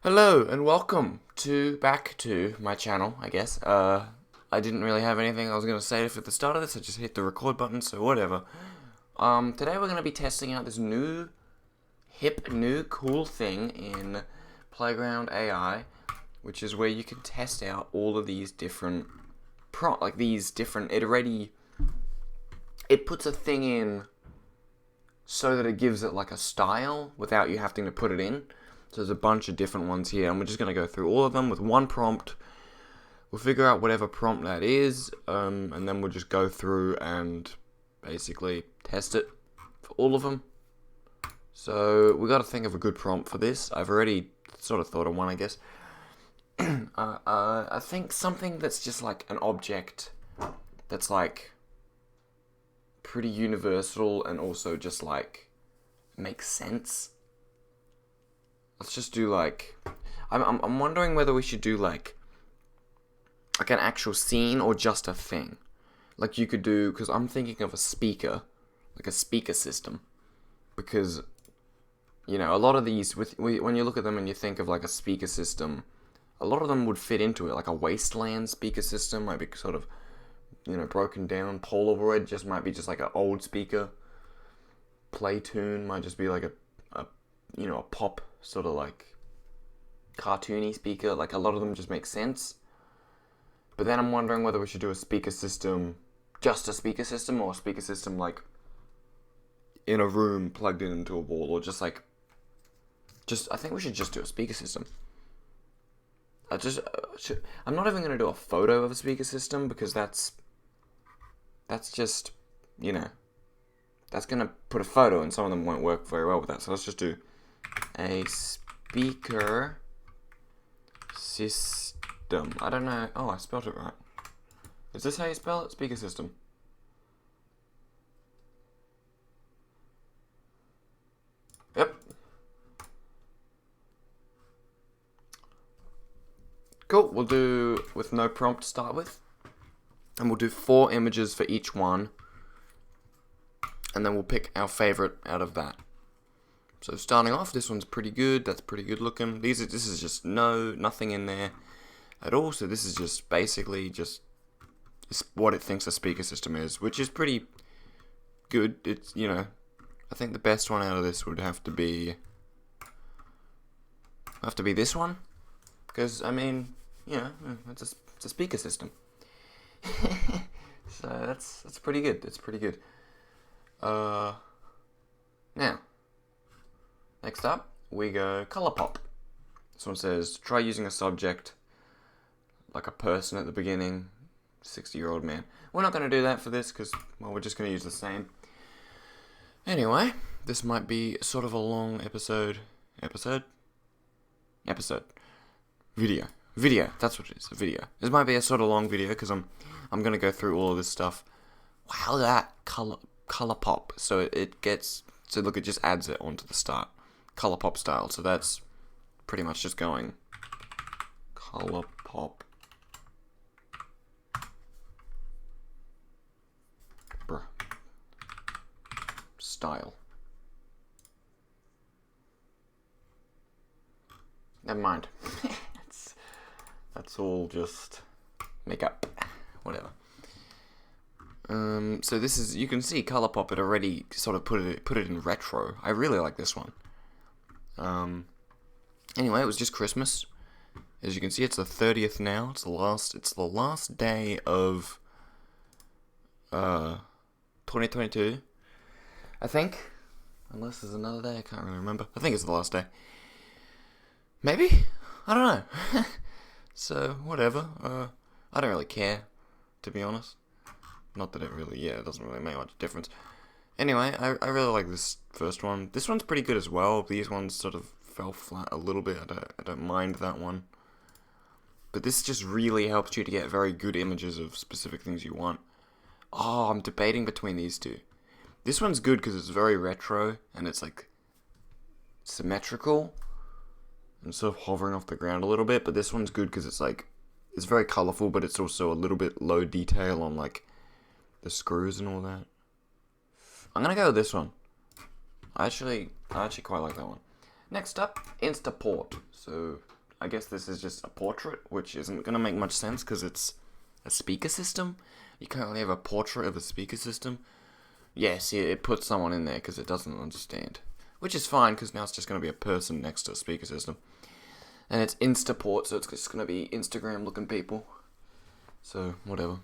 Hello and welcome back to my channel, I guess. I didn't really have anything I was gonna say at the start of this. I just hit the record button, so whatever. Today we're gonna be testing out this new, hip, new, cool thing in Playground AI, which is where you can test out all of these different it puts a thing in so that it gives it like a style without you having to put it in. So there's a bunch of different ones here, and we're just going to go through all of them with one prompt. We'll figure out whatever prompt that is, and then we'll just go through and basically test it for all of them. So we got to think of a good prompt for this. I've already sort of thought of one, I guess. I think something that's just like an object that's like pretty universal and also just like makes sense. Let's just do like, I'm wondering whether we should do like an actual scene or just a thing. Like you could do, because I'm thinking of a speaker, like a speaker system, because you know a lot of these when you look at them and you think of like a speaker system, a lot of them would fit into it. Like a wasteland speaker system might be sort of, you know, broken down. Polaroid just might be just like an old speaker. Playtune might just be like a pop sort of like cartoony speaker. Like a lot of them just make sense. But then I'm wondering whether we should do a speaker system, just a speaker system, or a speaker system like in a room plugged into a wall, or just I think we should just do a speaker system. I'm not even going to do a photo of a speaker system because that's just, you know, that's going to put a photo and some of them won't work very well with that. So let's just do a speaker system. I don't know. Oh, I spelled it right. Is this how you spell it? Speaker system. Yep. Cool. We'll do with no prompt to start with. And we'll do 4 images for each one. And then we'll pick our favorite out of that. So starting off, this one's pretty good. That's pretty good looking. This is just nothing in there at all. So this is just basically just what it thinks a speaker system is, which is pretty good. It's, you know, I think the best one out of this would have to be this one, because I mean, you know, it's a speaker system. So that's pretty good. It's pretty good. Now, next up, we go ColourPop. This one says, try using a subject like a person at the beginning, 60-year-old man. We're not going to do that for this because, well, we're just going to use the same. Anyway, this might be sort of a long video, that's what it is, a video. This might be a sort of long video because I'm going to go through all of this stuff. Wow, that ColourPop. So it gets, so look, it just adds it onto the start. ColourPop style. So that's pretty much just going ColourPop. Style. Never mind. That's all just makeup. Whatever. So this is, you can see ColourPop had already sort of put it in retro. I really like this one. Anyway, it was just Christmas. As you can see, it's the 30th now. It's the last day of 2022. I think. Unless there's another day, I can't really remember. I think it's the last day. Maybe? I don't know. So, whatever. I don't really care, to be honest. Not that it doesn't really make much difference. Anyway, I really like this first one. This one's pretty good as well. These ones sort of fell flat a little bit. I don't mind that one. But this just really helps you to get very good images of specific things you want. Oh, I'm debating between these two. This one's good because it's very retro and it's like symmetrical and sort of hovering off the ground a little bit. But this one's good because it's like, it's very colorful, but it's also a little bit low detail on like the screws and all that. I'm gonna go with this one. I actually quite like that one. Next up, Instaport. So I guess this is just a portrait, which isn't going to make much sense because it's a speaker system. You can't really have a portrait of a speaker system. Yes, it puts someone in there because it doesn't understand. Which is fine, because now it's just going to be a person next to a speaker system. And it's Instaport, so it's just going to be Instagram-looking people. So, whatever.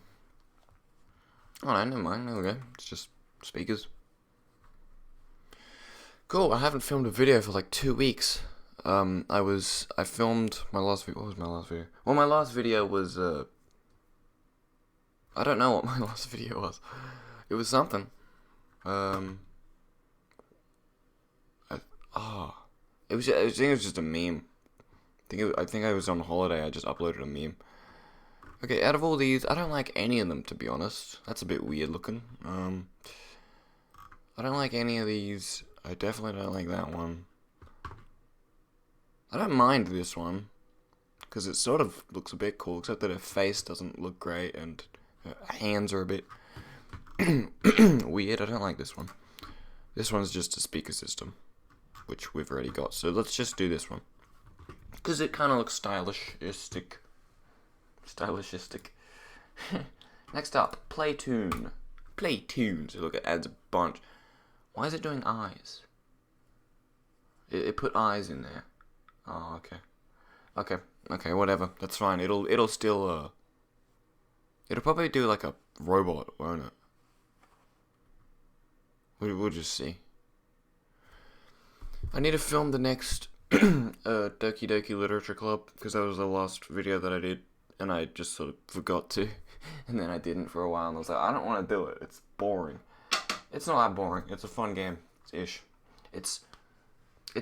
Oh, no, never mind. There we go. It's just speakers. Cool, I haven't filmed a video for like 2 weeks. I filmed my last video. What was my last video? Well, my last video was, I don't know what my last video was. It was something. I think it was just a meme. I think I was on holiday. I just uploaded a meme. Okay, out of all these, I don't like any of them, to be honest. That's a bit weird looking. I don't like any of these. I definitely don't like that one. I don't mind this one, because it sort of looks a bit cool, except that her face doesn't look great, and her hands are a bit weird. I don't like this one. This one's just a speaker system, which we've already got, so let's just do this one. Because it kind of looks stylishistic. Next up, Playtoon. Playtoon. So look, it adds a bunch. Why is it doing eyes? It put eyes in there. Oh, okay. Okay, whatever. That's fine. It'll still, it'll probably do like a robot, won't it? We'll just see. I need to film the next Doki Doki Literature Club, because that was the last video that I did, and I just sort of forgot to, and then I didn't for a while, and I was like, I don't want to do it. It's boring. It's not that boring. It's a fun game-ish. It's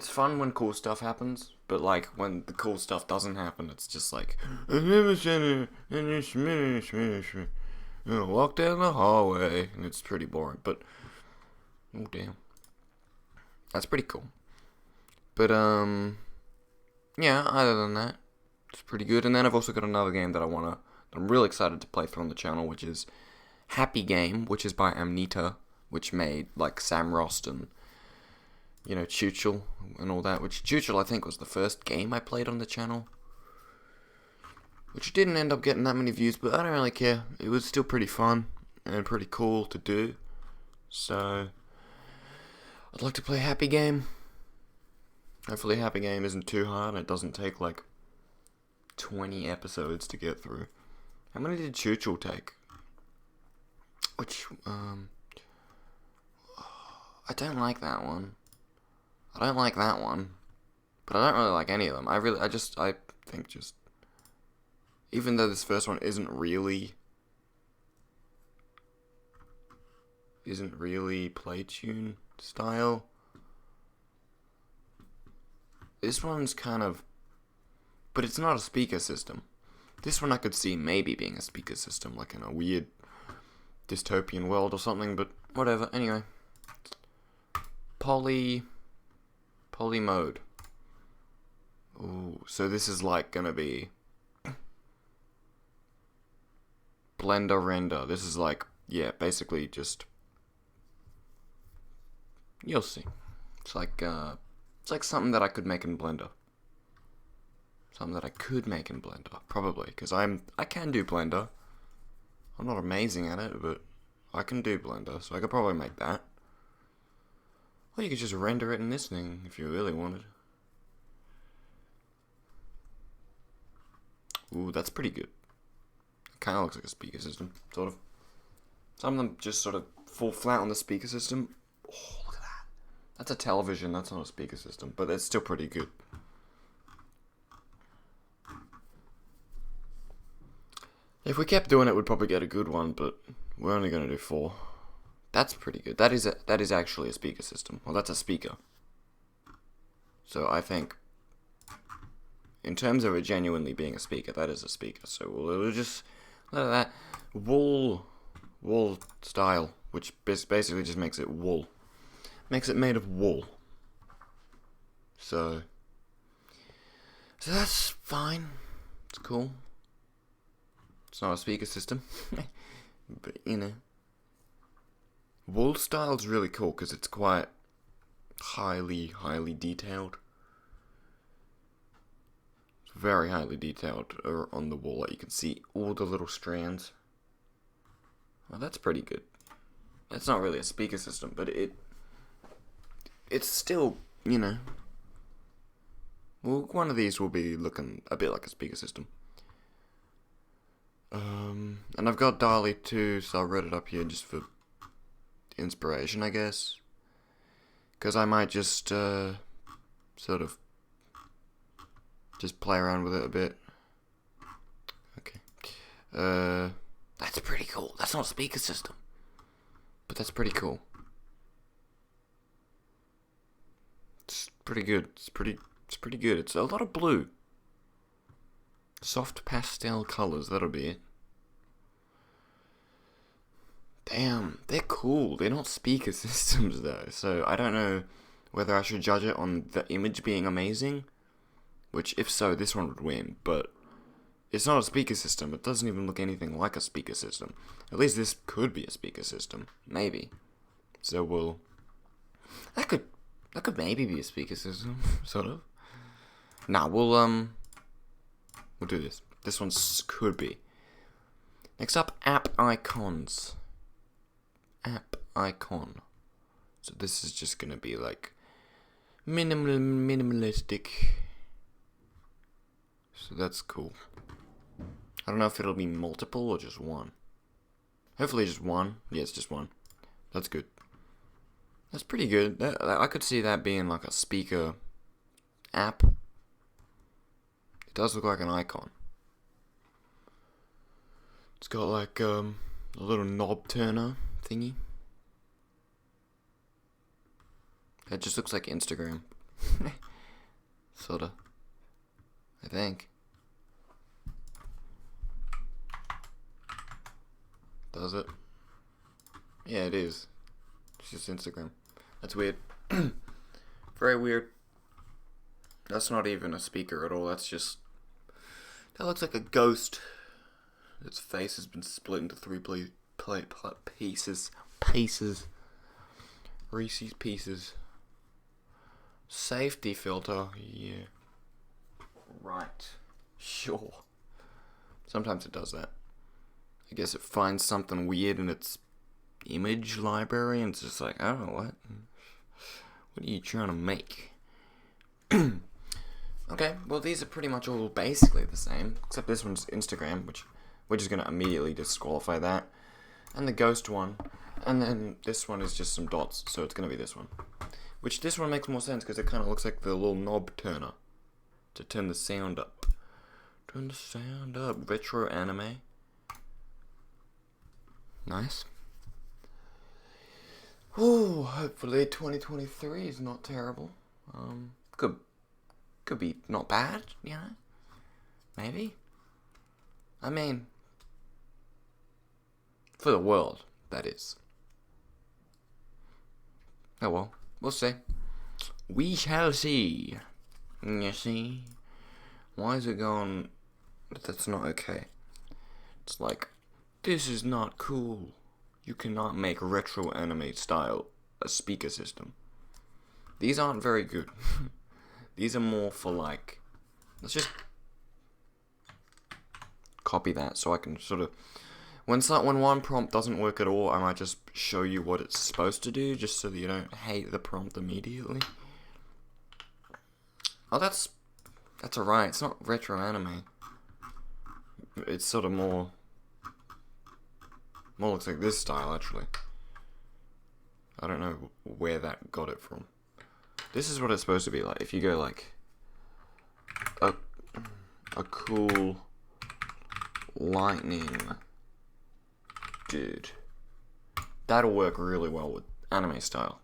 fun when cool stuff happens, but like when the cool stuff doesn't happen, it's just like walk down the hallway, and it's pretty boring. But oh damn, that's pretty cool. But yeah. Other than that, it's pretty good. And then I've also got another game that I'm really excited to play through on the channel, which is Happy Game, which is by Amnita, which made like Sam Rost and, you know, Chewchel and all that, which Chewchel I think was the first game I played on the channel, which didn't end up getting that many views, but I don't really care. It was still pretty fun and pretty cool to do, so I'd like to play Happy Game. Hopefully Happy Game isn't too hard and it doesn't take like 20 episodes to get through. How many did Chewchel take? Which, I don't like that one. I don't like that one. But I don't really like any of them. I think just, even though this first one isn't really Playtune style, this one's kind of, but it's not a speaker system. This one I could see maybe being a speaker system, like in a weird dystopian world or something, but whatever. Anyway, poly mode. Ooh, so this is like gonna be Blender render. This is like, yeah, basically just, you'll see. It's like something that I could make in Blender. Something that I could make in Blender, probably, because I can do Blender. I'm not amazing at it, but I can do Blender, so I could probably make that. Or you could just render it in this thing, if you really wanted. Ooh, that's pretty good. It kind of looks like a speaker system, sort of. Some of them just sort of fall flat on the speaker system. Oh, look at that. That's a television, that's not a speaker system, but it's still pretty good. If we kept doing it, we'd probably get a good one, but we're only going to do 4. That's pretty good. That is actually a speaker system. Well, that's a speaker. So I think, in terms of it genuinely being a speaker, that is a speaker. So we'll just let that wool style, which basically just makes it wool. Makes it made of wool. So that's fine. It's cool. It's not a speaker system, but you know, wool style's really cool because it's quite highly detailed. It's very highly detailed on the wall. Like you can see all the little strands. Well, that's pretty good. It's not really a speaker system, but it's still, you know. Well, one of these will be looking a bit like a speaker system. And I've got DALL-E 2, so I wrote it up here just for inspiration, I guess. Because I might just, sort of, just play around with it a bit. Okay. That's pretty cool. That's not a speaker system. But that's pretty cool. It's pretty good. It's pretty good. It's a lot of blue. Soft pastel colors, that'll be it. Damn, they're cool. They're not speaker systems though, so I don't know whether I should judge it on the image being amazing, which if so, this one would win, but it's not a speaker system. It doesn't even look anything like a speaker system. At least this could be a speaker system, maybe. So that could maybe be a speaker system, sort of. Nah, we'll do this. This one could be. Next up, app icons. App icon. So this is just gonna be like minimalistic. So that's cool. I don't know if it'll be multiple or just one. Hopefully just one. Yeah, it's just one. That's good. That's pretty good. I could see that being like a speaker app. It does look like an icon. It's got like a little knob turner thingy. It just looks like Instagram. Sorta. I think. Does it? Yeah, it is. It's just Instagram. That's weird. Very weird. That's not even a speaker at all. That's just... That looks like a ghost. Its face has been split into three pieces. Reese's Pieces. Safety filter. Yeah. Right. Sure. Sometimes it does that. I guess it finds something weird in its image library and it's just like, oh, what are you trying to make? Okay, well these are pretty much all basically the same, except this one's Instagram, which we're just going to immediately disqualify that. And the ghost one. And then this one is just some dots, so it's going to be this one. Which this one makes more sense because it kind of looks like the little knob turner to turn the sound up. Turn the sound up. Retro anime. Nice. Ooh, hopefully 2023 is not terrible. Could be not bad, you know? Maybe. I mean, for the world, that is. Oh well, we'll see. We shall see. You see? Why is it going... That's not okay. It's like, this is not cool. You cannot make retro anime style a speaker system. These aren't very good. These are more for like... Let's just copy that so I can sort of... When one prompt doesn't work at all, I might just show you what it's supposed to do, just so that you don't hate the prompt immediately. Oh, that's alright. It's not retro anime. It's sort of more looks like this style, actually. I don't know where that got it from. This is what it's supposed to be like. If you go like a cool lightning dude, that'll work really well with anime style.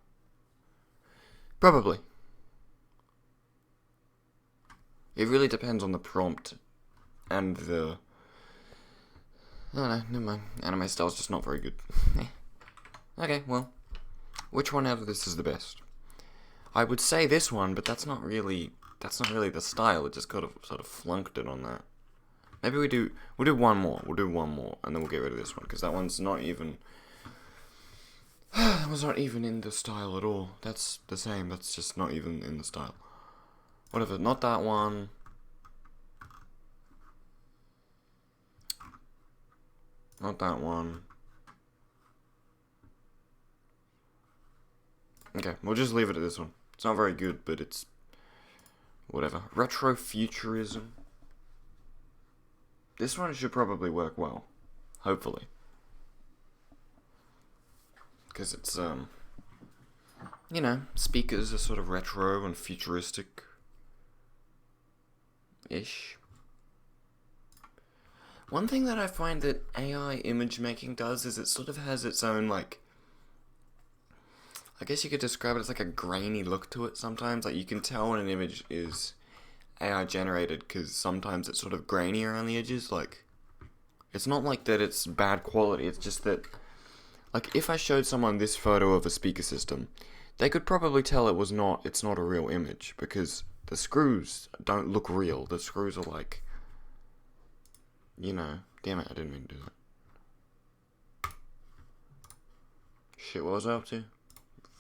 Probably. It really depends on the prompt and the... I don't know, never mind. Anime style's just not very good. Okay, well, which one out of this is the best? I would say this one, but that's not really the style. It just sort of flunked it on that. Maybe we'll do one more. We'll do one more, and then we'll get rid of this one because that one's not even. That was not even in the style at all. That's the same. That's just not even in the style. Whatever. Not that one. Not that one. Okay, we'll just leave it at this one. It's not very good, but it's whatever. Retrofuturism. This one should probably work well. Hopefully. Because it's, you know, speakers are sort of retro and futuristic-ish. One thing that I find that AI image making does is it sort of has its own, like, I guess you could describe it as like a grainy look to it sometimes. Like, you can tell when an image is AI generated because sometimes it's sort of grainy around the edges. Like, it's not like that it's bad quality, it's just that, like, if I showed someone this photo of a speaker system, they could probably tell it's not a real image because the screws don't look real. The screws are like, you know, damn it, I didn't mean to do that. Shit, what was I up to?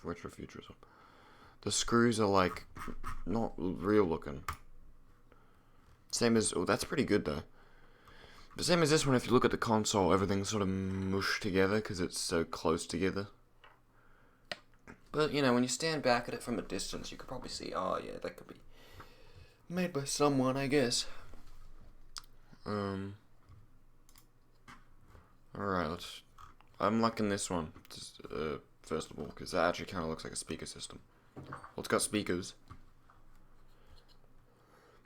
Retrofuturism. The screws are like not real looking. Same as, oh, that's pretty good though. The same as this one, if you look at the console, everything's sort of mushed together because it's so close together. But, you know, when you stand back at it from a distance, you could probably see, oh yeah, that could be made by someone, I guess. Alright, I'm liking this one, just, first of all, because that actually kind of looks like a speaker system. Well, it's got speakers.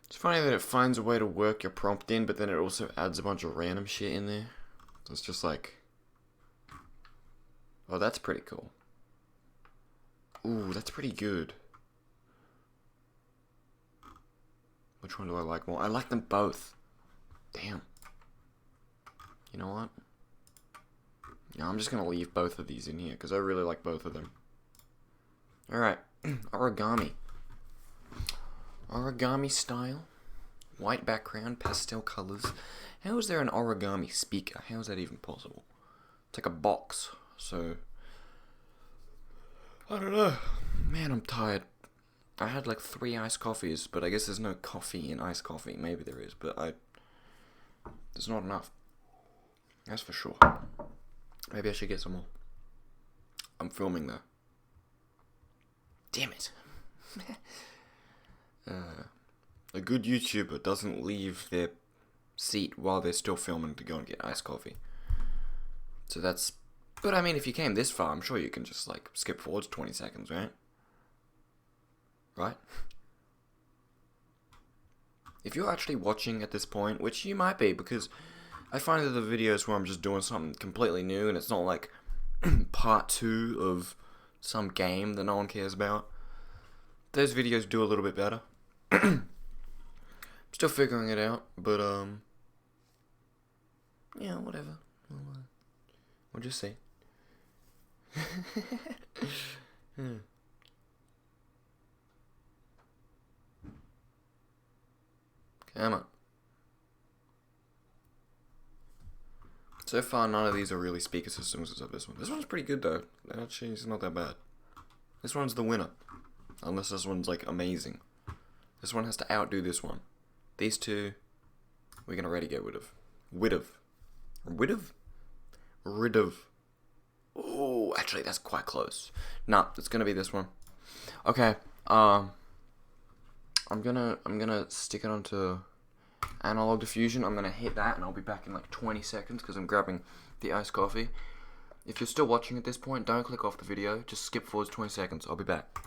It's funny that it finds a way to work your prompt in, but then it also adds a bunch of random shit in there. So it's just like, oh, that's pretty cool. Ooh, that's pretty good. Which one do I like more? I like them both. Damn. You know what? Yeah, I'm just gonna leave both of these in here, because I really like both of them. Alright, origami. Origami style. White background, pastel colors. How is there an origami speaker? How is that even possible? It's like a box, so I don't know. Man, I'm tired. I had like 3 iced coffees, but I guess there's no coffee in iced coffee. Maybe there is, but there's not enough. That's for sure. Maybe I should get some more. I'm filming though. Damn it. A good YouTuber doesn't leave their seat while they're still filming to go and get iced coffee. So that's... But I mean, if you came this far, I'm sure you can just, like, skip forwards 20 seconds, right? Right? If you're actually watching at this point, which you might be, because I find that the videos where I'm just doing something completely new, and it's not like part 2 of some game that no one cares about, those videos do a little bit better. Still figuring it out, but, yeah, whatever. We'll just see. Come on. So far, none of these are really speaker systems except this one. This one's pretty good, though. Actually, it's not that bad. This one's the winner. Unless this one's, like, amazing. This one has to outdo this one. These two, we're gonna already get rid of. Rid of. Oh, actually, that's quite close. Nah, it's gonna be this one. Okay, I'm gonna stick it onto analog diffusion. I'm gonna hit that, and I'll be back in like 20 seconds because I'm grabbing the iced coffee. If you're still watching at this point, don't click off the video. Just skip forwards 20 seconds. I'll be back.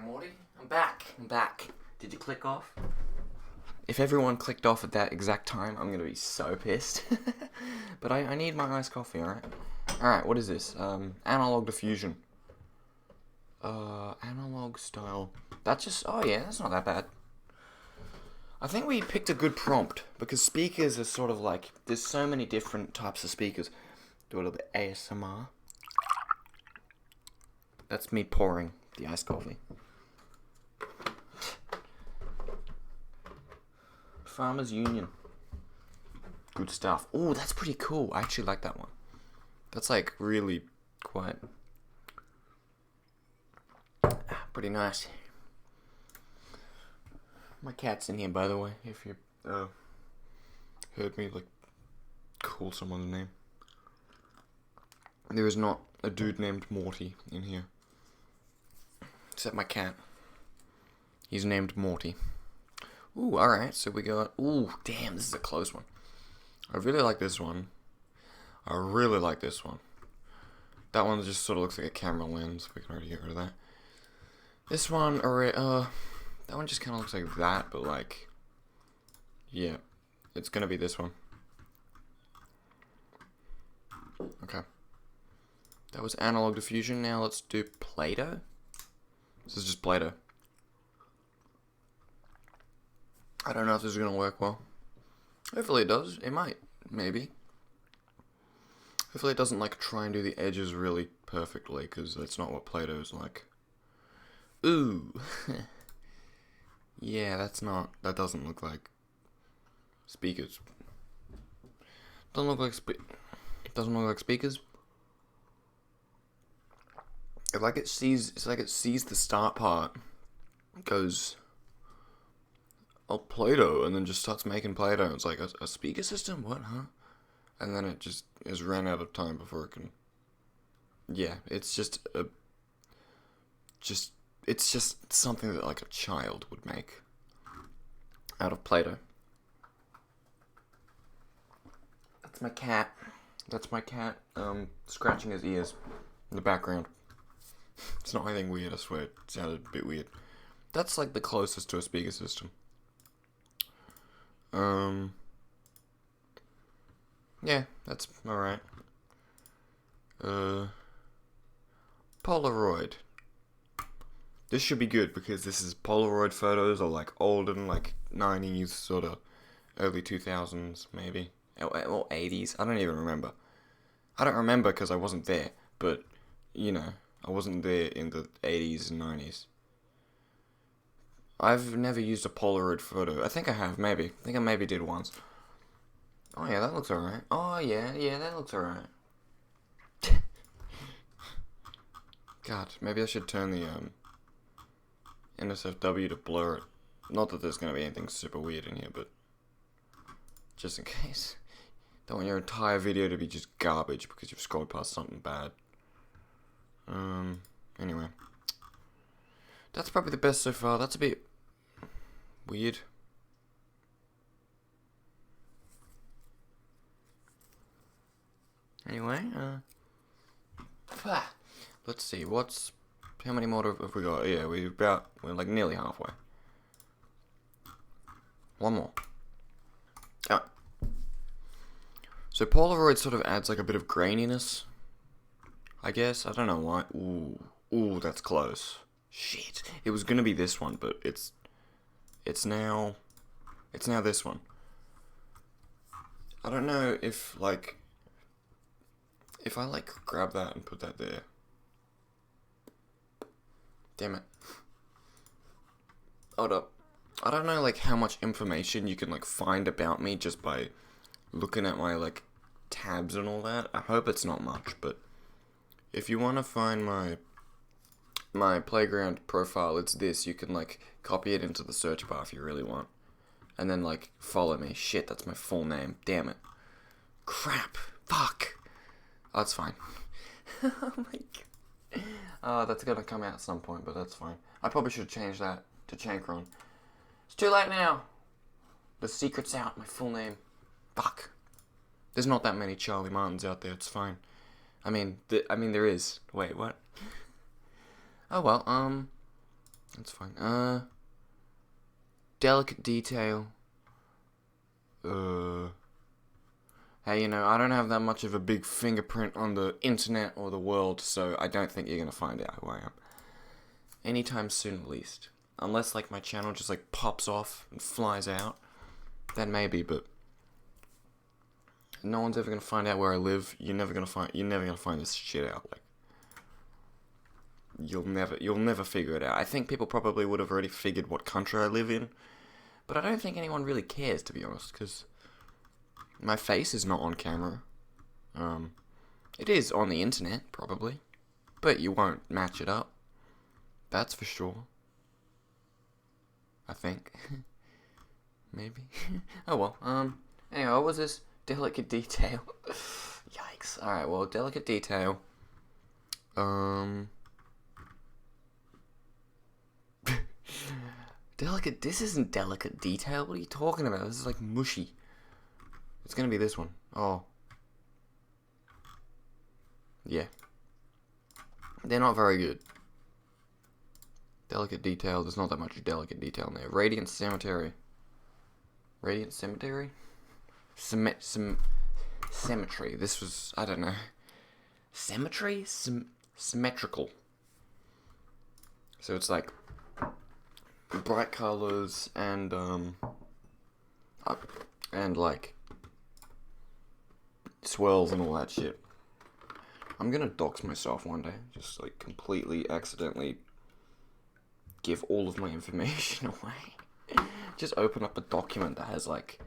Morty, I'm back. Did you click off? If everyone clicked off at that exact time, I'm gonna be so pissed. But I need my iced coffee, alright? Alright, what is this? Analog diffusion. Analog style. That's just, oh yeah, that's not that bad. I think we picked a good prompt, because speakers are sort of like, there's so many different types of speakers. Do a little bit ASMR. That's me pouring the iced coffee. Farmers Union. Good stuff. Oh, that's pretty cool. I actually like that one. That's like really quite pretty nice. My cat's in here, by the way, if you heard me like call someone's name. There is not a dude named Morty in here. Except my cat. He's named Morty. Ooh, alright, so we got... Ooh, damn, this is a close one. I really like this one. I really like this one. That one just sort of looks like a camera lens. We can already get rid of that. This one, that one just kind of looks like that, but like... Yeah, it's gonna be this one. Okay. That was analog diffusion. Now let's do Play-Doh. This is just Play-Doh. I don't know if this is going to work well. Hopefully it does. It might. Maybe. Hopefully it doesn't like try and do the edges really perfectly, because that's not what Play-Doh is like. Ooh. Yeah, that doesn't look like speakers. Doesn't look like speakers. It's like it sees the start part, goes, oh, Play-Doh, and then just starts making Play-Doh. It's like a speaker system? What, huh? And then it just is ran out of time before it can. Yeah, it's just something that like a child would make out of Play-Doh. That's my cat. Scratching his ears in the background. It's not anything weird, I swear. It sounded a bit weird. That's like the closest to a speaker system. Yeah, that's alright. Polaroid. This should be good because this is Polaroid photos are like older than like 90s, sort of early 2000s maybe. Or 80s. I don't even remember. I don't remember because I wasn't there, but you know, I wasn't there in the 80s and 90s. I've never used a Polaroid photo. I think I have, maybe. I think I maybe did once. Oh yeah, that looks alright. Oh yeah, that looks alright. God, maybe I should turn the NSFW to blur it. Not that there's gonna be anything super weird in here, but just in case. Don't want your entire video to be just garbage because you've scrolled past something bad. Anyway. That's probably the best so far. That's a bit weird. Anyway, let's see, how many more have we got? Yeah, we're like nearly halfway. One more. Oh. So Polaroid sort of adds like a bit of graininess, I guess. I don't know why. Ooh, that's close. Shit. It was gonna be this one, but it's now this one. I don't know if I like grab that and put that there. Damn it. Hold up. I don't know like how much information you can like find about me just by looking at my like tabs and all that. I hope it's not much, but if you want to find my Playground profile, it's this. You can like copy it into the search bar if you really want. And then like follow me. Shit, that's my full name. Damn it. Crap. Fuck. Oh, that's fine. Oh my god. That's gonna come out at some point, but that's fine. I probably should change that to Chankron. It's too late now. The secret's out. My full name. Fuck. There's not that many Charlie Martins out there. It's fine. I mean, there is. Wait, what? Oh well. That's fine. Delicate detail. Hey, you know, I don't have that much of a big fingerprint on the internet or the world, so I don't think you're gonna find out who I am. Anytime soon, at least. Unless, like, my channel just, like, pops off and flies out. Then maybe, but no one's ever gonna find out where I live. You're never gonna find this shit out. Like, you'll never figure it out. I think people probably would have already figured what country I live in But I don't think anyone really cares, to be honest, because my face is not on camera. It is on the internet, probably, but you won't match it up. That's for sure. I think. Maybe. Oh well, anyway, what was this? Delicate detail. Yikes. Alright, well, delicate detail. Delicate, this isn't delicate detail. What are you talking about? This is like mushy. It's gonna be this one. Oh. Yeah. They're not very good. Delicate detail. There's not that much delicate detail in there. Radiant Cemetery. Radiant Cemetery? Symmetry. This was, I don't know. Symmetry? Symmetrical. So it's like bright colors and like swirls and all that shit. I'm gonna dox myself one day. Just like completely accidentally give all of my information away. Just open up a document that has like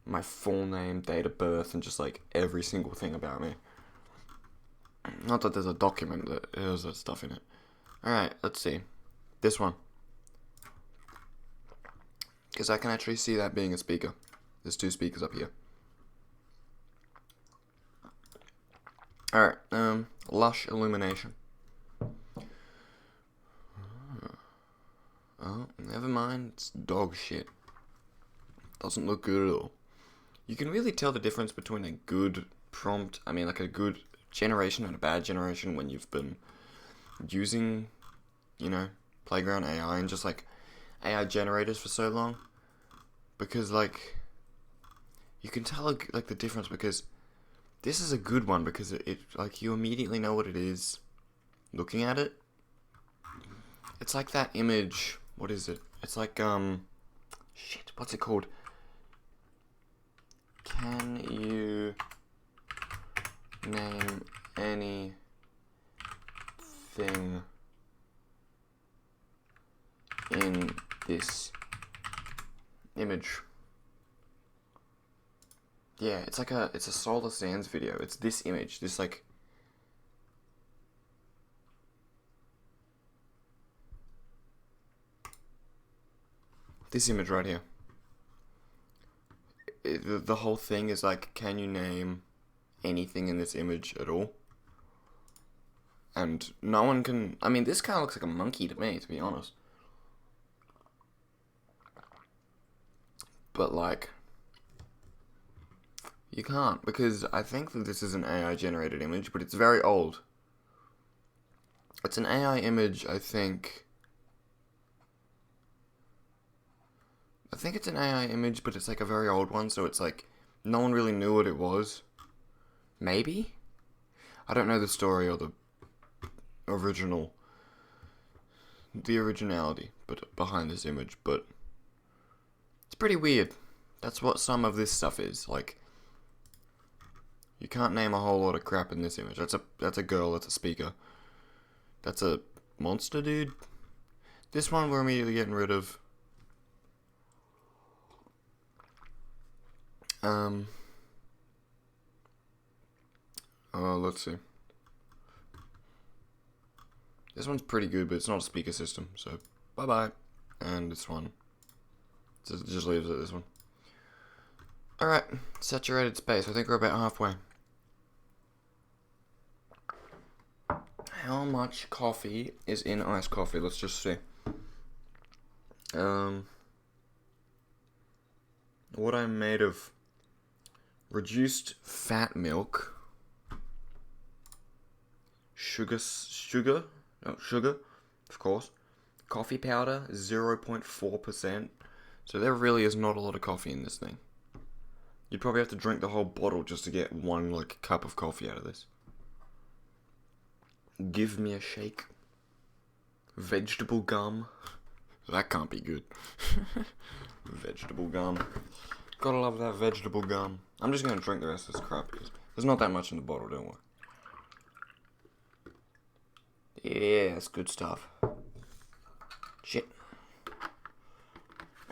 my full name, date of birth, and just like every single thing about me. Not that there's a document that has that stuff in it. Alright, let's see. This one. Because I can actually see that being a speaker. There's 2 speakers up here. Alright, Lush Illumination. Oh, never mind. It's dog shit. Doesn't look good at all. You can really tell the difference between a good prompt, like a good generation and a bad generation when you've been using, Playground AI and just like AI generators for so long. Because like, you can tell like the difference because this is a good one because it like you immediately know what it is looking at it. It's like that image. What is it? It's like shit. What's it called? Can you name anything in this image? Yeah, it's a Solar Sands video. It's this image. This like this image right here. The whole thing is like, can you name anything in this image at all? And no one can. This kind of looks like a monkey to me, to be honest. But like, you can't, because I think that this is an AI generated image, but it's very old. It's an AI image, I think it's an AI image, but it's like a very old one, so it's like, no one really knew what it was. Maybe? I don't know the story or the originality behind this image, but it's pretty weird. That's what some of this stuff is. Like, you can't name a whole lot of crap in this image. That's a girl, that's a speaker. That's a monster dude. This one we're immediately getting rid of. Let's see. This one's pretty good, but it's not a speaker system, so bye-bye. And this one, just leaves it at this one. Alright, saturated space. I think we're about halfway. How much coffee is in iced coffee? Let's just see. What I'm made of: reduced fat milk, sugar, of course, coffee powder, 0.4%. So there really is not a lot of coffee in this thing. You'd probably have to drink the whole bottle just to get one like cup of coffee out of this. Give me a shake. Vegetable gum. That can't be good. Vegetable gum. Gotta love that vegetable gum. I'm just gonna drink the rest of this crap because there's not that much in the bottle, don't worry. Yeah, it's good stuff. Shit.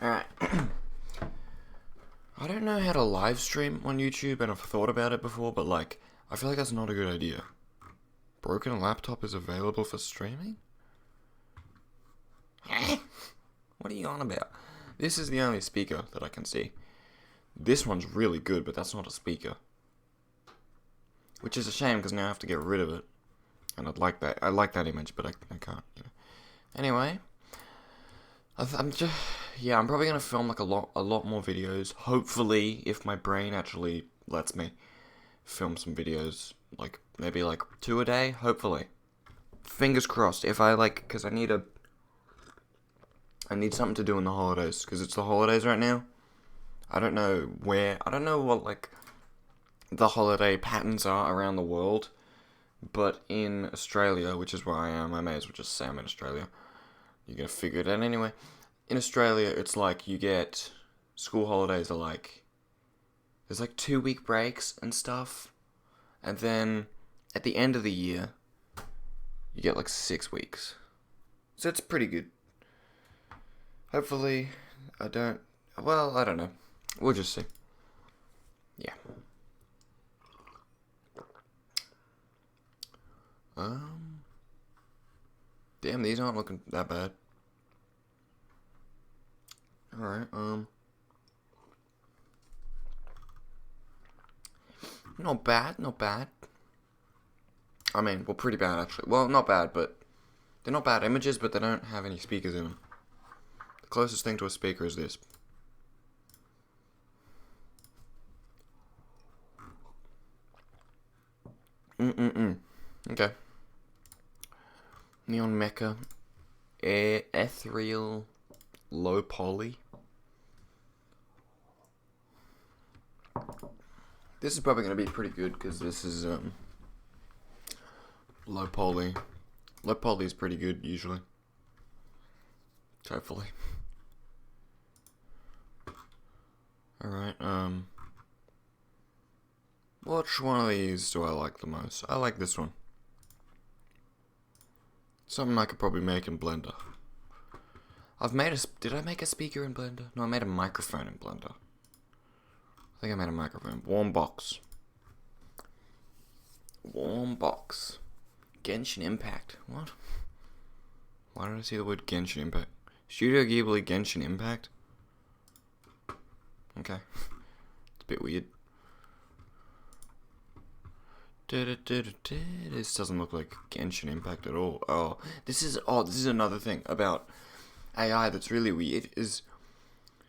Alright. I don't know how to live stream on YouTube, and I've thought about it before, but like, I feel like that's not a good idea. Broken laptop is available for streaming? What are you on about? This is the only speaker that I can see. This one's really good, but that's not a speaker. Which is a shame, because now I have to get rid of it. And I'd like that. I like that image, but I can't. You know. Anyway, I'm probably gonna film like a lot more videos. Hopefully, if my brain actually lets me film some videos, like maybe like 2 a day. Hopefully, fingers crossed. If I like, because I need something to do in the holidays, because it's the holidays right now. I don't know what like the holiday patterns are around the world. But in Australia, which is where I am, I may as well just say I'm in Australia. You're going to figure it out anyway. In Australia, it's like you get... School holidays are like... There's like 2-week breaks and stuff. And then at the end of the year, you get like 6 weeks. So it's pretty good. Hopefully, I don't know. We'll just see. Yeah. Damn, these aren't looking that bad. Alright, not bad. I mean, well, pretty bad, actually. Well, not bad, but... They're not bad images, but they don't have any speakers in them. The closest thing to a speaker is this. Okay. Neon Mecha. Ethereal. Low poly. This is probably going to be pretty good, because this is, low poly. Low poly is pretty good, usually. Hopefully. Alright, which one of these do I like the most? I like this one. Something I could probably make in Blender. Did I make a speaker in Blender? No, I made a microphone in Blender. I think I made a microphone. Warm box. Genshin Impact. What? Why did I see the word Genshin Impact? Studio Ghibli Genshin Impact? Okay. It's a bit weird. This doesn't look like Genshin Impact at all. Oh, this is another thing about AI that's really weird, is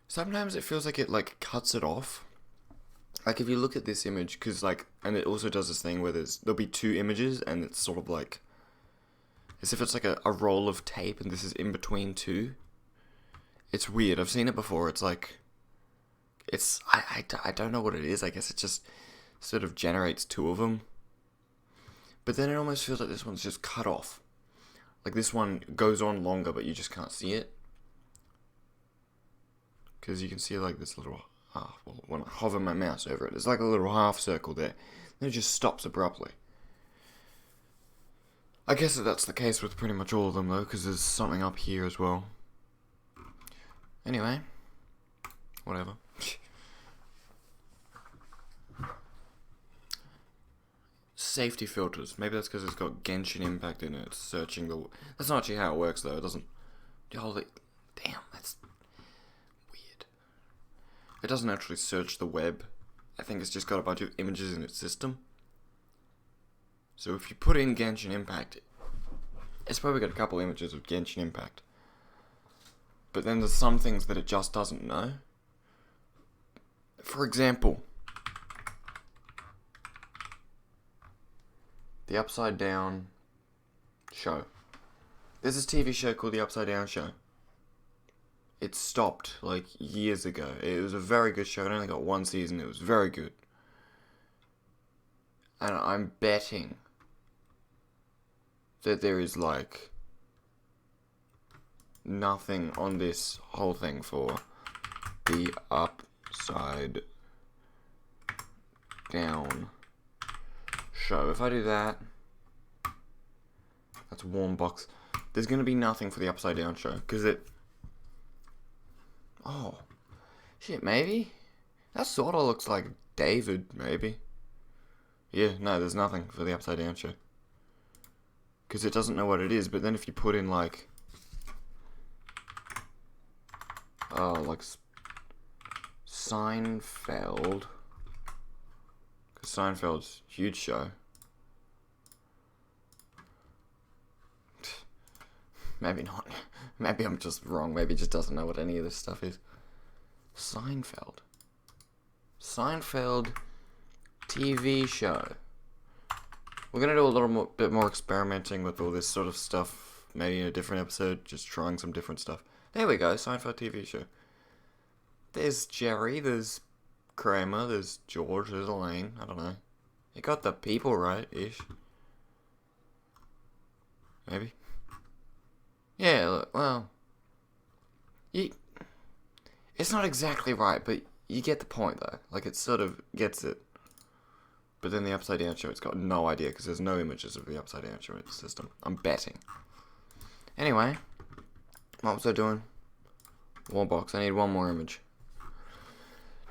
sometimes it feels like it like cuts it off. Like if you look at this image, because like, and it also does this thing where there'll be 2 images, and it's sort of like, as if it's like a roll of tape, and this is in between 2. It's weird. I've seen it before. It's like, I don't know what it is. I guess it just sort of generates 2 of them. But then it almost feels like this one's just cut off. Like this one goes on longer, but you just can't see it. Because you can see like this little half, well, when I hover my mouse over it, there's like a little half circle there. Then it just stops abruptly. I guess that's the case with pretty much all of them though, because there's something up here as well. Anyway. Whatever. Safety filters. Maybe that's because it's got Genshin Impact in it. It's searching the... That's not actually how it works, though. It doesn't... Holy... Damn, that's... weird. It doesn't actually search the web. I think it's just got a bunch of images in its system. So if you put in Genshin Impact, it's probably got a couple images of Genshin Impact. But then there's some things that it just doesn't know. For example... The Upside Down Show. There's this TV show called The Upside Down Show. It stopped, like, years ago. It was a very good show. It only got 1 season. It was very good. And I'm betting that there is, like, nothing on this whole thing for The Upside Down Show. If I do that, that's warm box. There's gonna be nothing for The Upside Down Show because it. Oh, shit. Maybe That sort of looks like David, maybe. Yeah, no, there's nothing for the upside down show. Because it doesn't know what it is, but then if you put in like... Oh, like... Seinfeld. Because Seinfeld's a huge show. Maybe not. Maybe I'm just wrong. Maybe it just doesn't know what any of this stuff is. Seinfeld. Seinfeld TV show. We're gonna do a little bit more experimenting with all this sort of stuff. Maybe in a different episode, just trying some different stuff. There we go, Seinfeld TV show. There's Jerry, there's Kramer, there's George, there's Elaine. I don't know. You got the people right, ish. Maybe. Yeah, look, well, it's not exactly right, but you get the point, though. Like, it sort of gets it. But then the Upside Down show, it's got no idea, because there's no images of the Upside Down show system. I'm betting. Anyway, what was I doing? Wallbox, I need one more image.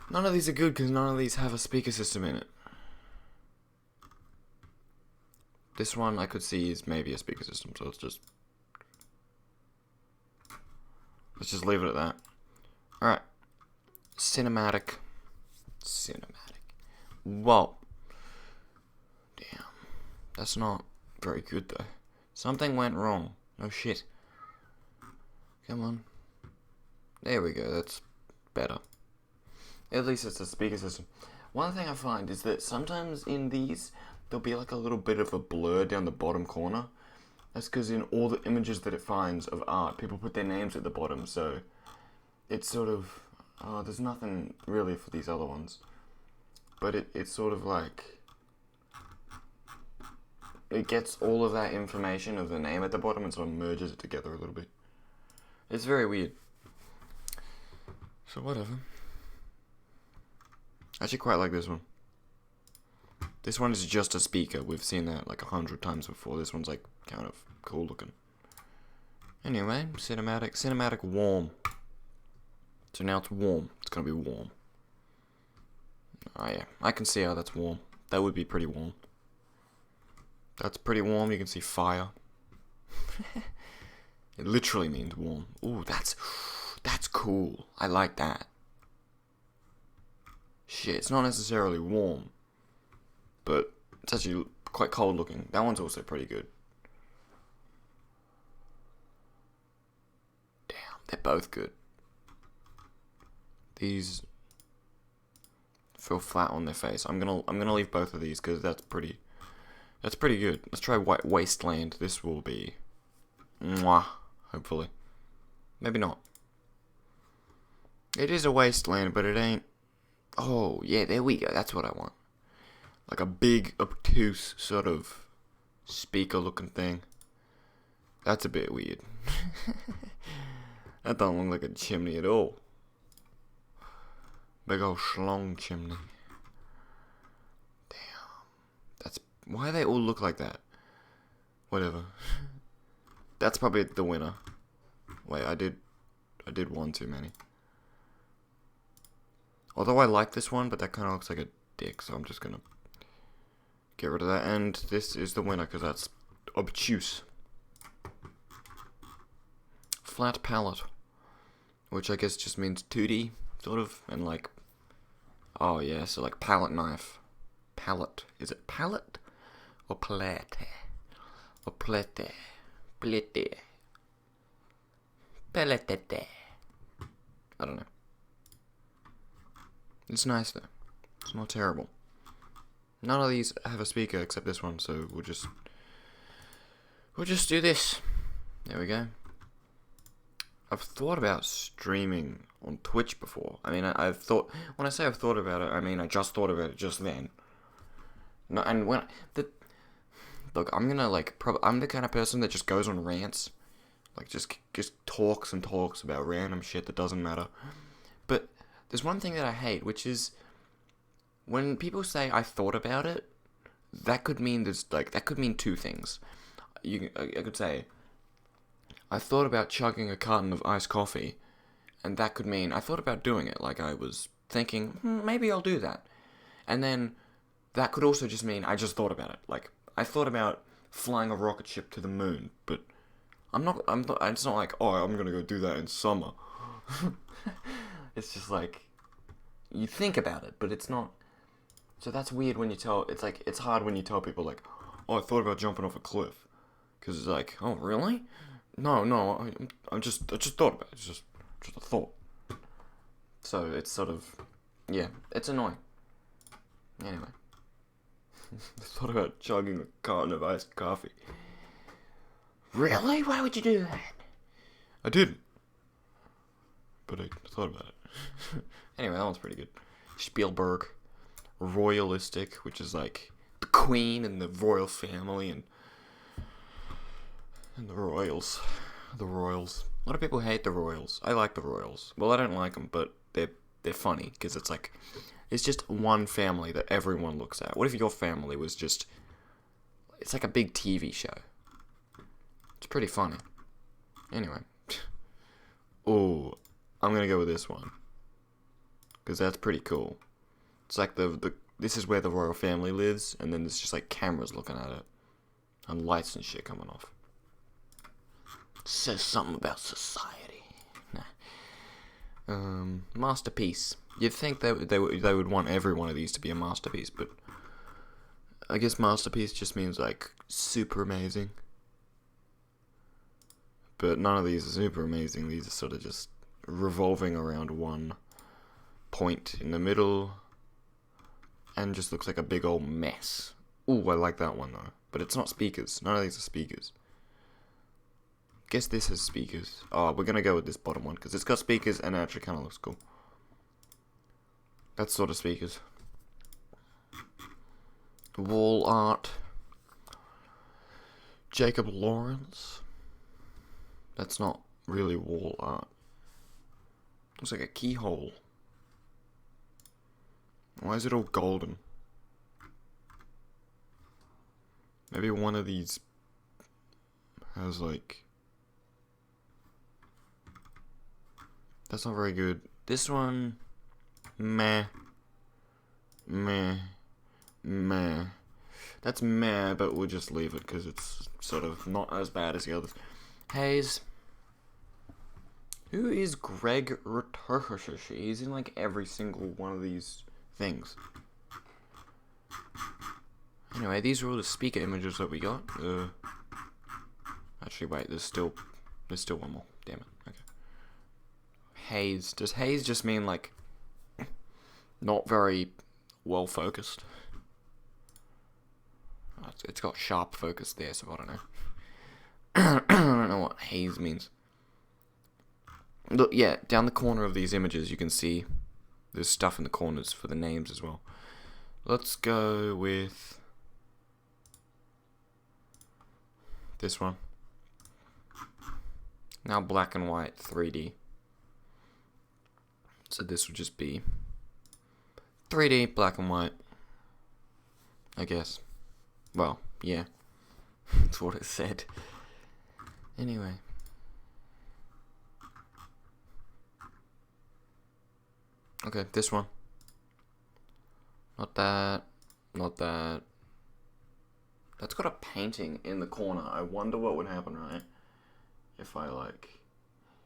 None of these are good, because none of these have a speaker system in it. This one I could see is maybe a speaker system, so let's just leave it at that. Alright. Cinematic. Whoa. Damn. That's not very good, though. Something went wrong. No shit. Come on. There we go. That's better. At least it's a speaker system. One thing I find is that sometimes in these, there'll be like a little bit of a blur down the bottom corner. That's because in all the images that it finds of art, people put their names at the bottom, so it's sort of, there's nothing really for these other ones. But it's sort of like, it gets all of that information of the name at the bottom and sort of merges it together a little bit. It's very weird. So whatever. I actually quite like this one. This one is just a speaker. We've seen that like 100 times before. This one's like kind of cool looking. Anyway, cinematic warm. So now it's warm. It's gonna be warm. Oh yeah, I can see how that's warm. That would be pretty warm. That's pretty warm. You can see fire. It literally means warm. Ooh, that's cool. I like that. Shit, it's not necessarily warm, but it's actually quite cold looking. That one's also pretty good. Damn, they're both good. These feel flat on their face. I'm gonna leave both of these because that's pretty good. Let's try White Wasteland. This will be mwah, hopefully. Maybe not. It is a wasteland, but it ain't. Oh, yeah, there we go. That's what I want. Like a big, obtuse sort of speaker-looking thing. That's a bit weird. That don't look like a chimney at all. Big old schlong chimney. Damn. Why do they all look like that? Whatever. That's probably the winner. Wait, I did one too many. Although I like this one, but that kind of looks like a dick, so I'm just gonna get rid of that. And this is the winner, because that's obtuse. Flat palette. Which I guess just means 2D, sort of, and like... Oh yeah, so like palette knife. Palette. Is it palette? Or palette? Or plete? Plete. Palette. I don't know. It's nice though. It's not terrible. None of these have a speaker except this one, so we'll just do this. There we go. I've thought about streaming on Twitch before. I mean, I've thought, when I say I've thought about it, I mean I just thought about it just then. No, and when look, I'm gonna like I'm the kind of person that just goes on rants, like just talks and talks about random shit that doesn't matter. But there's one thing that I hate, which is when people say I thought about it. That could mean that could mean two things. I could say I thought about chugging a carton of iced coffee, and that could mean I thought about doing it. Like I was thinking, maybe I'll do that. And then that could also just mean I just thought about it. Like, I thought about flying a rocket ship to the moon, but it's not like, oh, I'm gonna go do that in summer. It's just like, you think about it, but it's not. So that's weird when you tell, it's hard when you tell people, like, oh, I thought about jumping off a cliff. Because it's like, oh, really? No, I just thought about it. It's just a thought. So it's sort of, yeah, it's annoying. Anyway. I thought about chugging a carton of iced coffee. Really? Why would you do that? I didn't. But I thought about it. Anyway, that one's pretty good. Spielberg. Royalistic, which is like the Queen and the royal family and the royals. The royals. A lot of people hate the royals. I like the royals. Well, I don't like them, but they're funny because it's just one family that everyone looks at. What if your family was just... It's like a big TV show. It's pretty funny. Anyway. Oh, I'm going to go with this one. Because that's pretty cool. It's like this is where the royal family lives, and then there's just like cameras looking at it. And lights and shit coming off. Says something about society. Masterpiece. You'd think they would want every one of these to be a masterpiece, but I guess masterpiece just means like super amazing. But none of these are super amazing. These are sort of just revolving around one point in the middle, and just looks like a big old mess. Ooh, I like that one though. But it's not speakers. None of these are speakers. Guess this has speakers. Oh, we're gonna go with this bottom one because it's got speakers and it actually kind of looks cool. That's sort of speakers. Wall art. Jacob Lawrence. That's not really wall art. Looks like a keyhole. Why is it all golden? Maybe one of these has like... That's not very good. This one... Meh. That's meh, but we'll just leave it because it's sort of not as bad as the others. Haze. Who is Greg Rutherford? He's in like every single one of these things. Anyway, these are all the speaker images that we got. Actually, wait, there's still one more. Damn it. Okay. Haze. Does haze just mean like not very well focused? It's got sharp focus there, so I don't know. I don't know what haze means. Look, yeah, down the corner of these images you can see there's stuff in the corners for the names as well. Let's go with this one. Now black and white 3D. So this would just be 3D, black and white, I guess. Well, yeah. That's what it said. Anyway. Okay, this one. Not that. Not that. That's got a painting in the corner. I wonder what would happen, right? If I, like...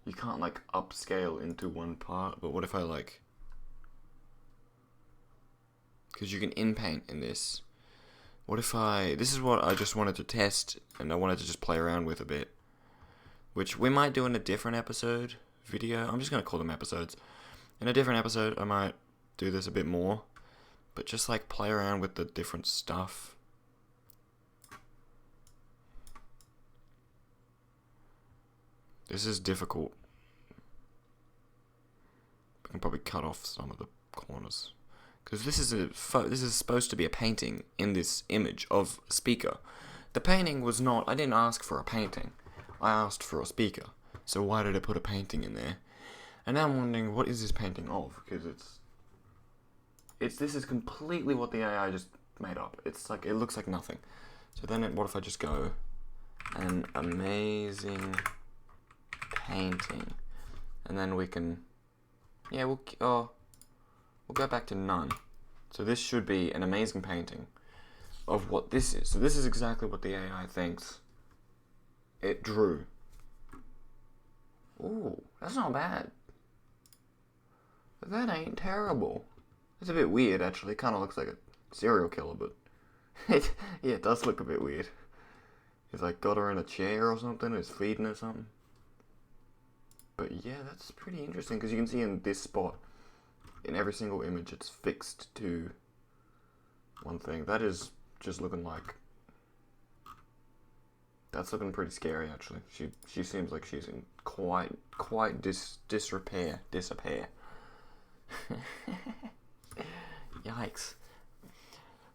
You can't, like, upscale into one part, but what if I, like... Because you can in-paint in this. What if I... This is what I just wanted to test, and I wanted to just play around with a bit. Which we might do in a different episode video. I'm just going to call them episodes. In a different episode, I might do this a bit more. But just, like, play around with the different stuff. This is difficult. I can probably cut off some of the corners. Because this is supposed to be a painting in this image of a speaker. The painting was not... I didn't ask for a painting. I asked for a speaker. So why did I put a painting in there? And now I'm wondering, what is this painting of? Because this is completely what the AI just made up. It's like, it looks like nothing. So then what if I just go, an amazing painting. And then we can... Yeah, we'll go back to none. So this should be an amazing painting of what this is. So this is exactly what the AI thinks it drew. Ooh, that's not bad. But that ain't terrible. It's a bit weird, actually. It kind of looks like a serial killer, but yeah, it does look a bit weird. He's like got her in a chair or something. He's feeding her something. But yeah, that's pretty interesting because you can see in this spot, in every single image, it's fixed to one thing. That is just looking like. That's looking pretty scary, actually. She seems like she's in quite disrepair. Yikes.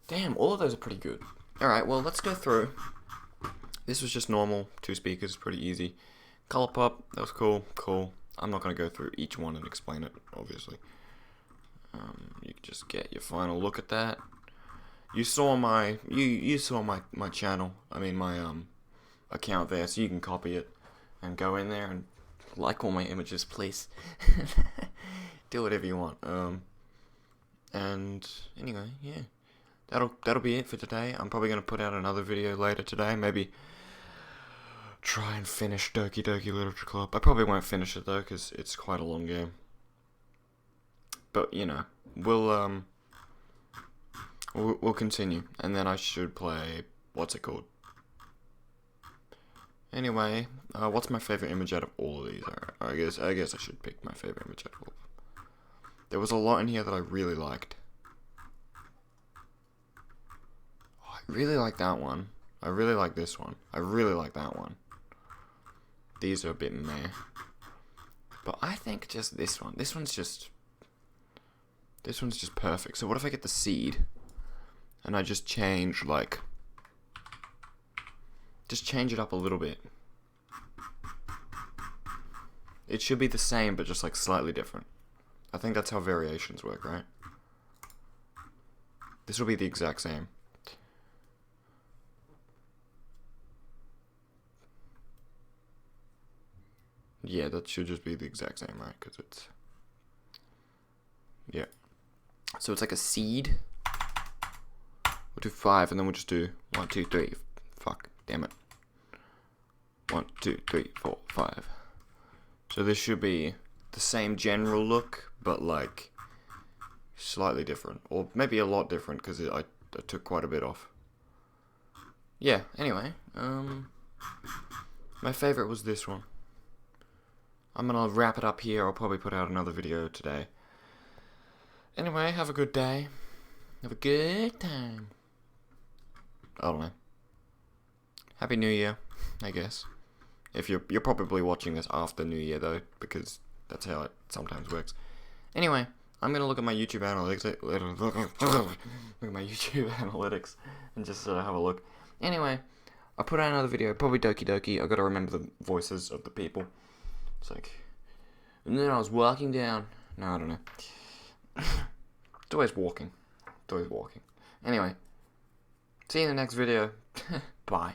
Damn, all of those are pretty good. Alright, well, let's go through. This was just normal, 2 speakers, pretty easy. Colourpop, that was cool. I'm not going to go through each one and explain it, obviously. You can just get your final look at that. You saw my my channel, I mean my account there, so you can copy it and go in there and like all my images, please. Do whatever you want. And anyway, yeah. That'll be it for today. I'm probably gonna put out another video later today. Maybe try and finish Doki Doki Literature Club. I probably won't finish it though, because it's quite a long game. But you know, we'll continue, and then I should play. What's it called? Anyway, what's my favorite image out of all of these? I guess I should pick my favorite image out of all of them. There was a lot in here that I really liked. Oh, I really like that one. I really like this one. I really like that one. These are a bit meh. But I think just this one. This one's just perfect. So what if I get the seed and I just change, like, just change it up a little bit. It should be the same, but just like slightly different. I think that's how variations work, right? This will be the exact same. Yeah, that should just be the exact same, right? Because it's... Yeah. So it's like a seed. We'll do 5, and then we'll just do 1, 2, 3. Fuck, damn it. 1, 2, 3, 4, 5. So this should be the same general look, but like slightly different, or maybe a lot different because I took quite a bit off. Yeah. Anyway, my favorite was this one. I'm gonna wrap it up here. I'll probably put out another video today. Anyway, have a good day. Have a good time. I don't know. Happy New Year, I guess. If you're probably watching this after New Year though, because that's how it sometimes works. Anyway, I'm gonna look at my YouTube analytics. Look at my YouTube analytics and just have a look. Anyway, I put out another video, probably Doki Doki. I gotta remember the voices of the people. It's like, and then I was walking down. No, I don't know. It's always walking. Anyway, see you in the next video. Bye.